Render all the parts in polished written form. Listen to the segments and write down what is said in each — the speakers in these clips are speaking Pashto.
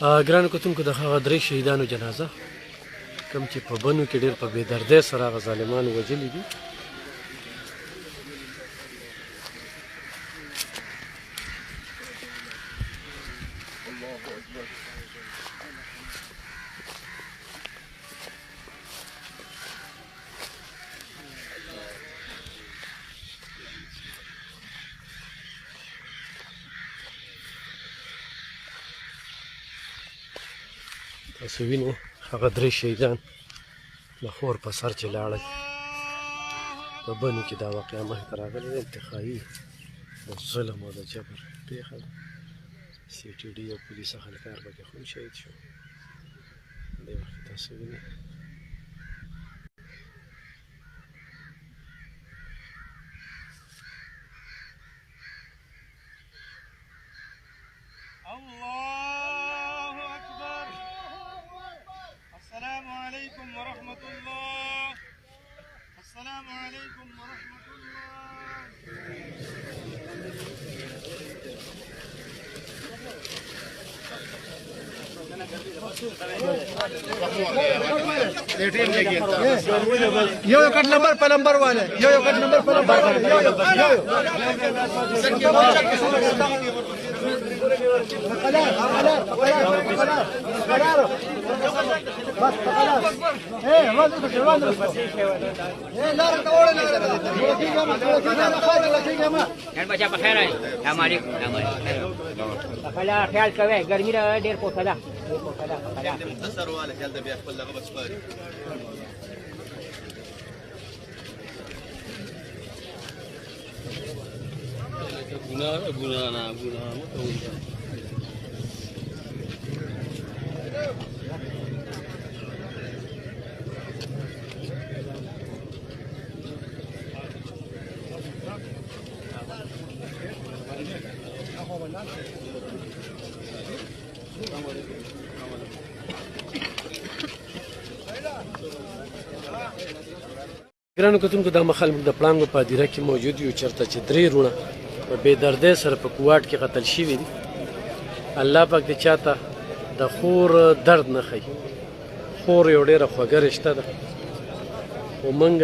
ګرانو کتونکو د هغه درې شهیدانو جنازه کوم چې په بنو کې ډېر په بې دردۍ سره هغه ظالمانو وژلي دي تاسو وینئ هغه درې شهیدان د خور په سر چې لاړل په بنو کې دا واقعه مخې ته راغلې ده انتخابي د ظلم او د جبر پېښه ده سی ټي ډي او پولیس خلکار پکې هم شهید شو دې وخت کې تاسو وینئ السلام عليكم ورحمة الله. السلام عليكم ورحمة الله. यो cut number पर नंबर वाले यो cut number पर नंबर बच्चा बखैर है हमारी ख्याल कवे गर्मी रहा डेढ़ पोखला ګرانو کتونکو دا مخال موږ د پړانګو په هدیره کې موجود یو چېرته چې درې وروڼه په بې دردۍ سره په کوواټ کې قتل شوي دي الله پاک دې چاته د خور درد نه ښیي خور یو ډېره خوږه رشته ده خو موږ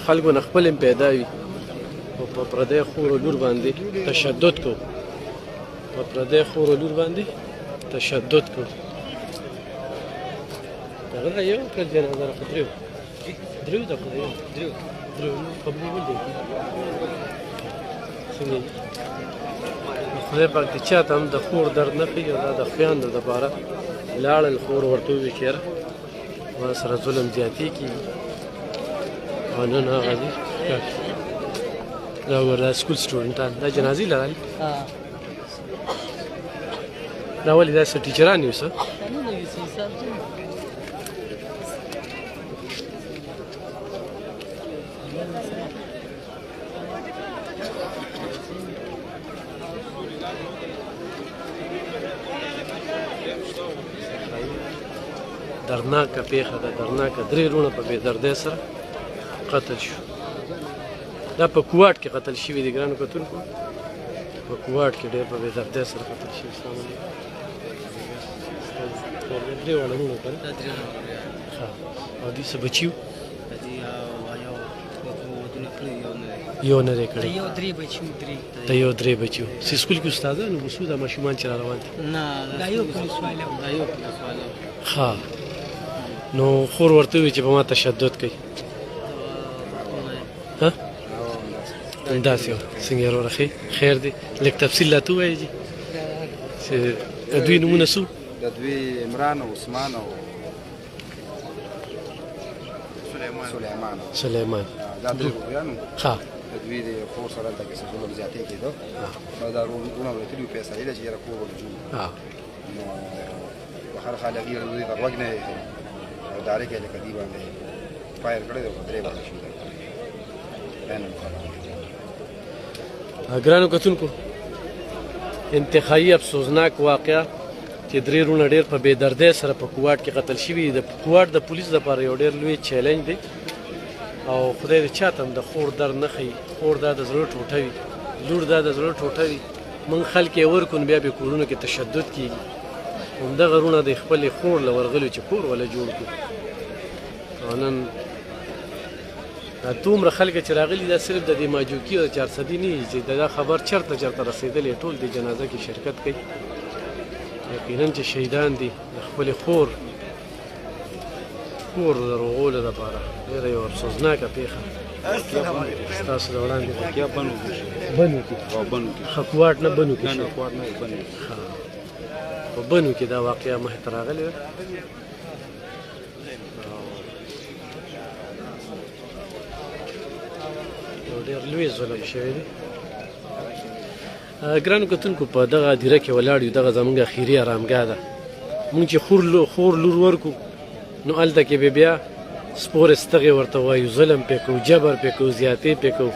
خلکو نه خپل هم پیدا وي او په پردی خور و لور باندې تشدد کوو په پردی خور و لور باندې تشدد کوو دغه یو کل جنازه راخه درېو ده خو درېو خبرې ولدې څنګه خدای پاک دې چاته هم د خور درد نه ښیي او دا د خویندو دپاره لاړل خور ورته وویل چې یاره ما سره ظلم زیاتې کېږي او نن هغه دي دا ګوره سکول سټوډنټان دا جنازې لرل دا ولې داسې ټیچران یو څه درناکه پیښه ده درناکه درې وروڼه په بې دردۍ سره قتل شو دا په کوواټ کې قتل شوي دي ګرانو کتونکو په کوواټ کې ډېر په بې دردۍ سره قتل شوي السلام علیکم درې واړه وروڼه که نه ښه او دوی څه بچي وو یو نه دی کړی د یو درې بچي وو څه سکول کې استادان وو دا ماشومان چې را روان دي ښه نو خور ورته وویل چې په ما تشدد کوي داسې وه څنګه یې وروره ښې خیر دی لږ تفصیل راته ووایه جي چې د دوی نومونه څه د دوی عمران او عثمان او سلیمان دا درې رویانو ښه د دوی د خور سره هلته کې څه ظلم زیاتې کېده نو دا وروڼه ورته ویلي فیصلې ده چې یاره کور ورجوړ نو په هر حال هغې دوی ته غوږ نه او دارې کې لکه دې باندې فایر کړی دی او درې باندې شو ګرانو کتونکو انتهایي افسوسناک واقعه چې درې وروڼه ډېر په بې دردۍ سره په کوواټ کې قتل شوي د کوواټ د پولیس لپاره یو ډېر لوی چیلنج دی او خدای دې چاته هم د خور درد نه ښیي خور دا د زړه ټوټه وي لور دا د زړه ټوټه وي موږ خلک یې ورکو نو بیا به کورونو کې تشدد کېږي همدغه وروڼه د خپلې خور له ورغلو چې کور وله جوړ کړو او نن دا دومره خلک چې راغلي دا صرف د دې ماجوکي او د چارسدي نه وي چې دا خبر چېرته رسېدلی ټول دې جنازه کې شرکت کوي یقینا چې شهیدان دي د خپلې خور د رغولو دپاره ډېره یوه افسوسناکه پېښه ستاسو د وړاندې بنو کې ښه کوواټ نه بنو کې په بنو کې دا واقعه مخې ته راغلې ده یو ډېر لوی ظلم شوی دی ګرانو کتونکو په دغه هدیره کې ولاړ یو دغه زموږ اخري ارامګاه ده مونږ چې خور لور ورکو نو هلته کې به بیا سپورې ستغې ورته وایو ظلم پې کوو جبر پې کوو زیاتې پې کوو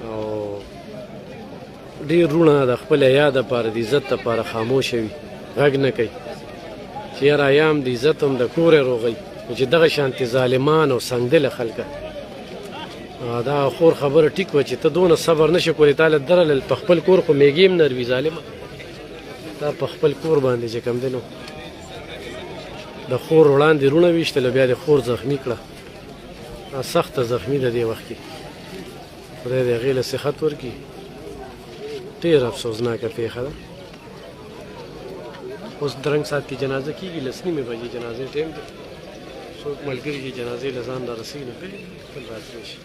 او ډېر وروڼه د خپل عیاد دپاره د عزت دپاره خاموشه وي غږ نه کوي چې یاره ایام د عزت هم د کوره روغی نو چې دغه شانتې ظالمان او سنګدله خلکه دا خور خبره ټیک وه چې ته دونه صبر نشي کولی تاله درلل په خپل کور خو میږي هم نروي ظالمه دا په خپل کور باندې چې کوم دی نو د خور وړاندې رونه ویشتله بیا د خور زخمي کړه سخته زخمي ده دې وخت کې خدای دې هغې له صحت ورکړي ډېر افسوسناکه پېښه ده اوس درنګ ساعت کې جنازه کېږي 10:30 بجې جنازې ټایم دی څوک ملګري چې جنازې له ځان را رسېږي نو خپل راتلی شي